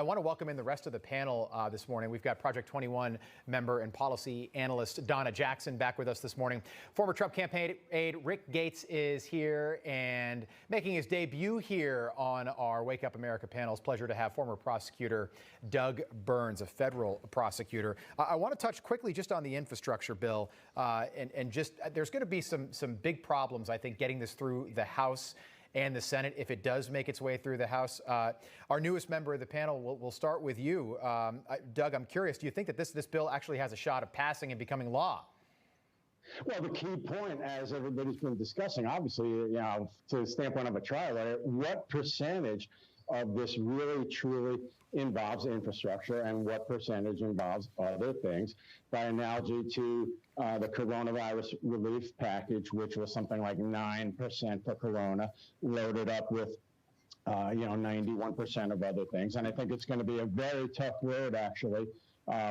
I want to welcome in the rest of the panel this morning. We've got Project 21 member and policy analyst Donna Jackson back with us this morning. Former Trump campaign aide Rick Gates is here and making his debut here on our Wake Up America panel. It's a pleasure to have former prosecutor Doug Burns, a federal prosecutor. I want to touch quickly just on the infrastructure bill and just there's going to be some big problems, I think, getting this through the House and the Senate if it does make its way through the House. Our newest member of the panel, we'll start with you. Doug, I'm curious, do you think that this bill actually has a shot of passing and becoming law? Well, the key point, as everybody's been discussing, obviously, to the standpoint of a trial lawyer, what percentage of this really truly involves infrastructure and what percentage involves other things? By analogy to the coronavirus relief package, which was something like 9% for corona, loaded up with 91% of other things. And I think it's going to be a very tough road, actually,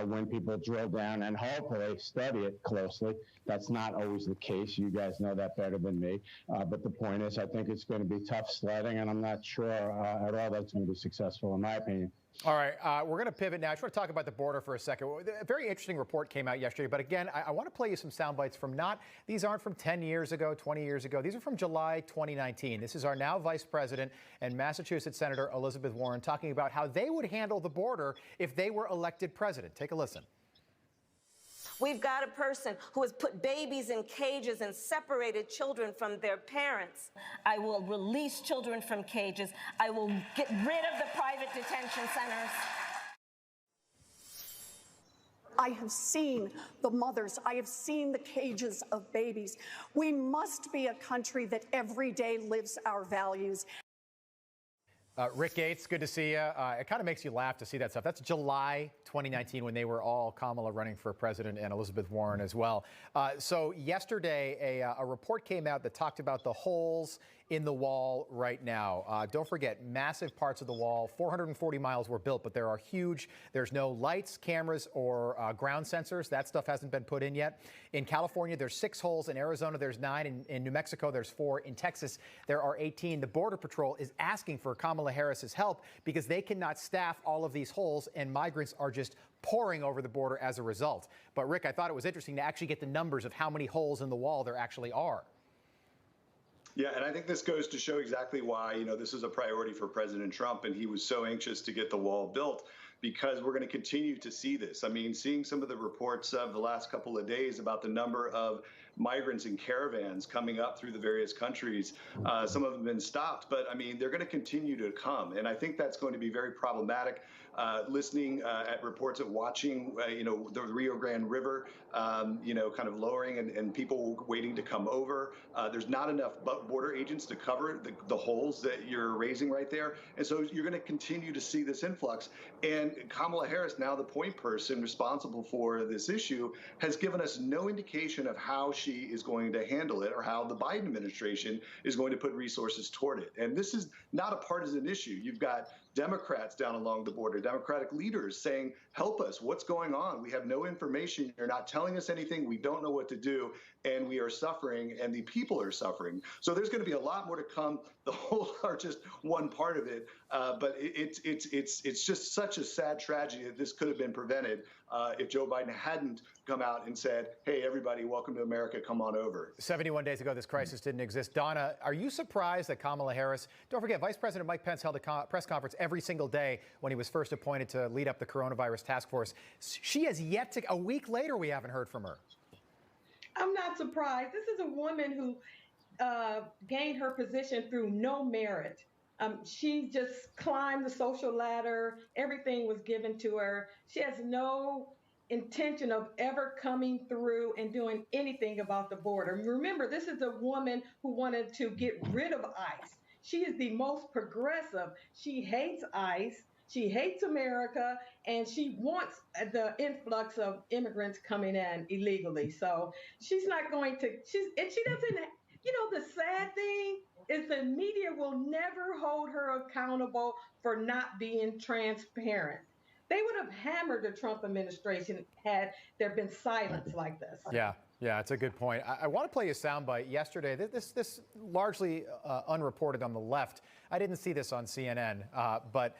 when people drill down and hopefully study it closely. That's not always the case. You guys know that better than me. But the point is, I think it's going to be tough sledding, and I'm not sure at all that's going to be successful, in my opinion. All right, we're going to pivot now. I just want to talk about the border for a second. A very interesting report came out yesterday, but again, I want to play you some sound bites from these aren't from 10 years ago, 20 years ago. These are from July 2019. This is our now Vice President and Massachusetts Senator Elizabeth Warren talking about how they would handle the border if they were elected president. Take a listen. We've got a person who has put babies in cages and separated children from their parents. I will release children from cages. I will get rid of the private detention centers. I have seen the mothers. I have seen the cages of babies. We must be a country that every day lives our values. Rick Gates, good to see you. It kind of makes you laugh to see that stuff. That's July 2019 when they were all Kamala running for president and Elizabeth Warren as well. So yesterday, a report came out that talked about the holes in the wall right now. Don't forget, massive parts of the wall, 440 miles were built, but there are huge. There's no lights, cameras, or ground sensors. That stuff hasn't been put in yet. In California, there's 6 holes. In Arizona, there's 9. In New Mexico, there's 4. In Texas, there are 18. The Border Patrol is asking for Kamala Harris's help because they cannot staff all of these holes, and migrants are just pouring over the border as a result. But Rick, I thought it was interesting to actually get the numbers of how many holes in the wall there actually are. Yeah, and I think this goes to show exactly why, this is a priority for President Trump, and he was so anxious to get the wall built because we're going to continue to see this. I mean, seeing some of the reports of the last couple of days about the number of migrants in caravans coming up through the various countries, some of them have been stopped, but I mean, they're going to continue to come. And I think that's going to be very problematic. Listening at reports of watching, the Rio Grande River, kind of lowering and people waiting to come over. There's not enough border agents to cover the holes that you're raising right there. And so you're going to continue to see this influx. And Kamala Harris, now the point person responsible for this issue, has given us no indication of how she is going to handle it or how the Biden administration is going to put resources toward it. And this is not a partisan issue. You've got Democrats down along the border, Democratic leaders saying, help us, what's going on? We have no information. You're not telling us anything. We don't know what to do. And we are suffering, and the people are suffering. So there's going to be a lot more to come. The holes are just one part of it. But it's just such a sad tragedy that this could have been prevented if Joe Biden hadn't come out and said, hey, everybody, welcome to America, come on over. 71 days ago, this crisis didn't exist. Donna, are you surprised that Kamala Harris, don't forget, Vice President Mike Pence held a press conference every single day when he was first appointed to lead up the coronavirus task force. She has yet to, a week later, we haven't heard from her. I'm not surprised. This is a woman who gained her position through no merit. She just climbed the social ladder. Everything was given to her. She has no intention of ever coming through and doing anything about the border. Remember, this is a woman who wanted to get rid of ICE. She is the most progressive. She hates ICE. She hates America, and she wants the influx of immigrants coming in illegally. So she's not going to, and she doesn't, the sad thing is the media will never hold her accountable for not being transparent. They would have hammered the Trump administration had there been silence like this. Yeah. Yeah, it's a good point. I want to play you a soundbite. Yesterday, this largely unreported on the left. I didn't see this on CNN, but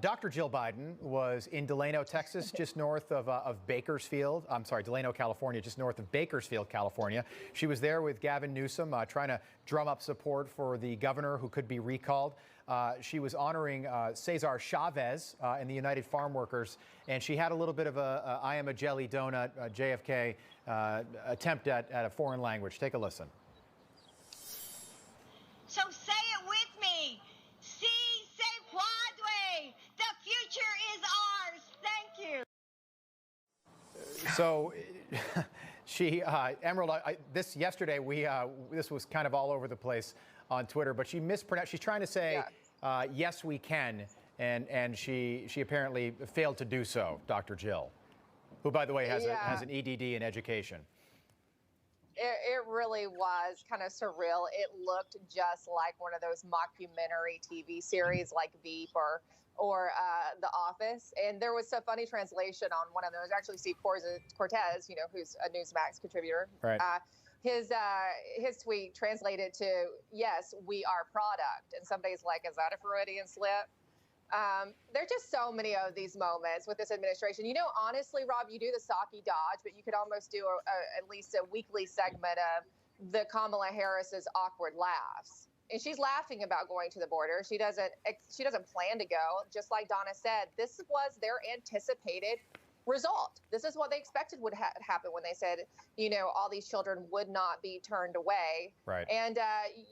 Dr. Jill Biden was in Delano, Texas, just north of Bakersfield. I'm sorry, Delano, California, just north of Bakersfield, California. She was there with Gavin Newsom, trying to drum up support for the governor who could be recalled. She was honoring Cesar Chavez and the United Farm Workers, and she had a little bit of a I am a jelly donut, JFK attempt at a foreign language. Take a listen. So say it with me. Si se puede. The future is ours. Thank you. So she, Emerald, this yesterday, this was kind of all over the place on Twitter, but she mispronounced. She's trying to say, yes, we can. And she apparently failed to do so, Dr. Jill, who, by the way, has an EDD in education. It really was kind of surreal. It looked just like one of those mockumentary TV series like Veep or The Office. And there was a funny translation on one of those. Actually, Steve Cortez, who's a Newsmax contributor. Right. His tweet translated to, yes, we are product. And somebody's like, is that a Freudian slip? There are just so many of these moments with this administration. Honestly, Rob, you do the Psaki dodge, but you could almost do at least a weekly segment of the Kamala Harris's awkward laughs. And she's laughing about going to the border. She doesn't plan to go. Just like Donna said, this was their anticipated result. This is what they expected would happen when they said, all these children would not be turned away. Right. And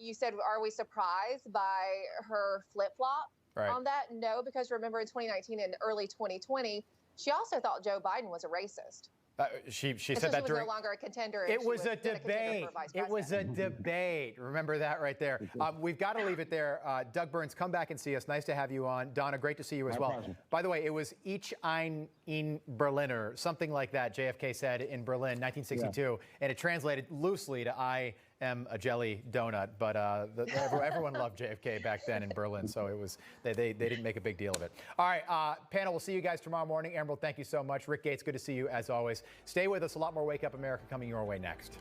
you said, are we surprised by her flip-flop? Right. On that, no, because remember in 2019 and early 2020, she also thought Joe Biden was a racist. She said that during. No longer a contender. It was a debate. It was a debate. Remember that right there. We've got to leave it there. Doug Burns, come back and see us. Nice to have you on. Donna, great to see you as well. By the way, it was Ich ein in Berliner, something like that. JFK said in Berlin, 1962, and it translated loosely to I am a jelly donut. But everyone loved JFK back then in Berlin, so it was they didn't make a big deal of it. All right, panel. We'll see you guys tomorrow morning. Emerald, thank you so much. Rick Gates, good to see you as always. Stay with us. A lot more Wake Up America coming your way next.